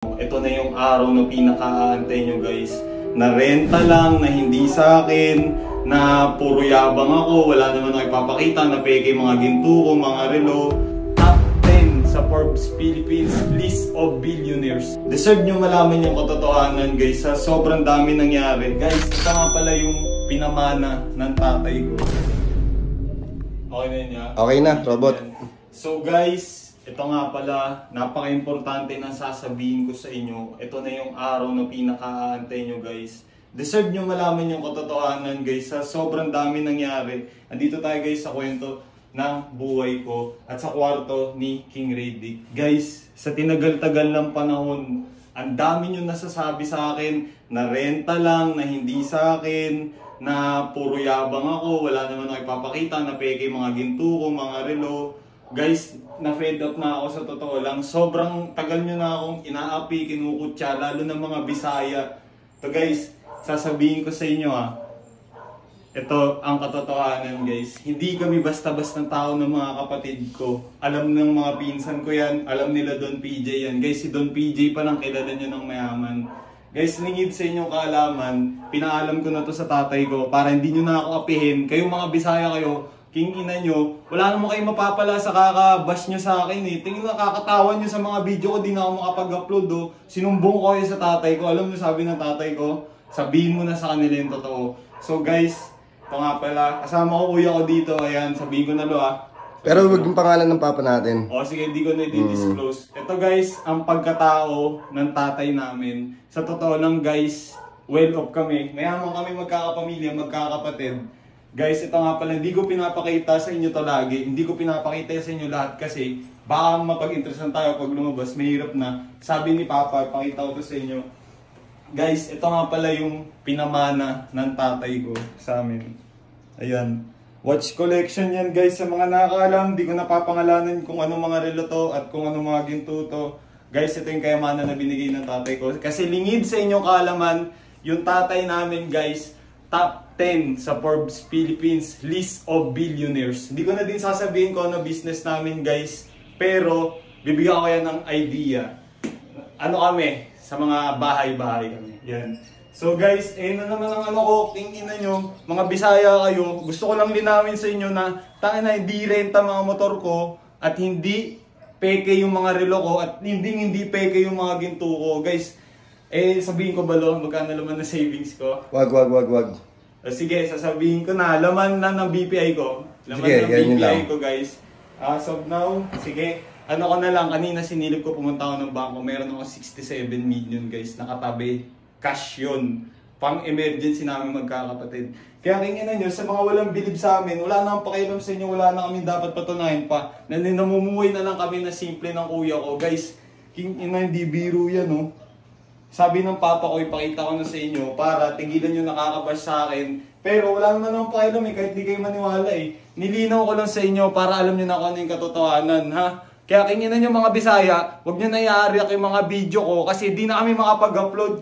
Ito na yung araw na pinakaantay nyo guys. Na renta lang, na hindi sa akin, na puro yabang ako, wala naman ako ipapakita, na peke mga ginto ko, mga relo. Top 10 sa Forbes Philippines list of billionaires. Deserve nyo malaman yung katotohanan guys, sa sobrang dami nangyari. Guys, ito nga pala yung pinamana ng tatay ko. Okay na yun ya? Okay na, robot. So guys, ito nga pala, napaka-importante na sasabihin ko sa inyo. Ito na yung araw na pinakaantay nyo guys. Deserve nyo malaman yung katotohanan guys, sa sobrang dami nangyari. Andito tayo guys sa kwento ng buhay ko at sa kwarto ni King Radic. Guys, sa tinagal-tagal ng panahon, ang dami nyo nasasabi sa akin na renta lang, na hindi sa akin, na puro yabang ako, wala naman ako ipapakita, na peke mga ginto ko, mga relo. Guys, na-fed up na ako sa totoo lang. Sobrang tagal nyo na akong inaapi, kinukutya, lalo ng mga Bisaya. So guys, sasabihin ko sa inyo ito ang katotohanan guys. Hindi kami basta-bastang tao ng mga kapatid ko. Alam ng mga pinsan ko yan, alam nila Don PJ yan. Guys, si Don PJ pa lang kilala nyo ng mayaman. Guys, lingid sa inyong kaalaman, pinaalam ko na to sa tatay ko para hindi nyo na ako apihin. Kayong mga Bisaya kayo, king ina nyo, wala naman kayo mapapala sa kakabash nyo sa akin eh. Tingin na kakatawan nyo sa mga video ko, di na ako makapag-upload oh. Sinumbong ko kayo sa tatay ko. Alam mo sabi ng tatay ko, sabihin mo na sa kanila yung totoo. So guys, ito nga pala, kasama ko kuya ko dito, ayan, sabihin ko na lo Pero huwag yung pangalan ng papa natin. O sige, hindi ko na i-disclose. Ito guys, ang pagkatao ng tatay namin. Sa totoo lang guys, well off kami. Mayaman kami magkakapamilya, magkakapatid. Guys, ito nga pala, hindi ko pinapakita sa inyo to lagi. Hindi ko pinapakita sa inyo lahat kasi baka mapag-interesan tayo pag lumabas. Mahirap na. Sabi ni Papa, pakita ko to sa inyo. Guys, ito nga pala yung pinamana ng tatay ko sa amin. Ayan. Watch collection yan guys. Sa mga nakakaalam, hindi ko napapangalanan kung anong mga relo to at kung anong mga ginto to. Guys, ito yung kayamanan na binigay ng tatay ko. Kasi lingid sa inyong kaalaman, yung tatay namin guys, top 10 sa Forbes Philippines list of billionaires. Hindi ko na din sasabihin ko ano business namin guys. Pero, bibigyan ko yan ng idea. Ano kami? Sa mga bahay-bahay kami. Yan. So guys, na naman ang ano ko, tingin nyo, mga Bisaya kayo, gusto ko lang linawin sa inyo na tangin na hindi renta mga motor ko at hindi peke yung mga relo ko at hindi peke yung mga ginto ko. Guys, sabihin ko ba lo, magkano laman na savings ko? Wag. Sige, sasabihin ko na, laman na ng BPI ko. Laman sige, ng BPI ko guys. As of now, sige, ano ko na lang, kanina sinilip ko, pumunta ako ng bangko, meron ako 67 million guys, nakatabi. Cash yun. Pang-emergency namin magkakapatid. Kaya kingin nyo, sa mga walang bilib sa amin, wala na akong pakialam sa inyo, wala na kami dapat patunayan pa. Namumuhay na lang kami na simple ng kuya ko. Guys, kingin na hindi biro yan oh. Sabi ng papa ko, ipakita ko na sa inyo para tigilan nyo nakakabash sa akin. Pero wala naman akong pakialam eh, kahit di kayo maniwala eh. Nilinaw ko lang sa inyo para alam nyo na kung ano yung katotohanan ha. Kaya kingin nyo mga Bisaya, huwag nyo na i-react yung mga video ko kasi di na kami makapag-upload.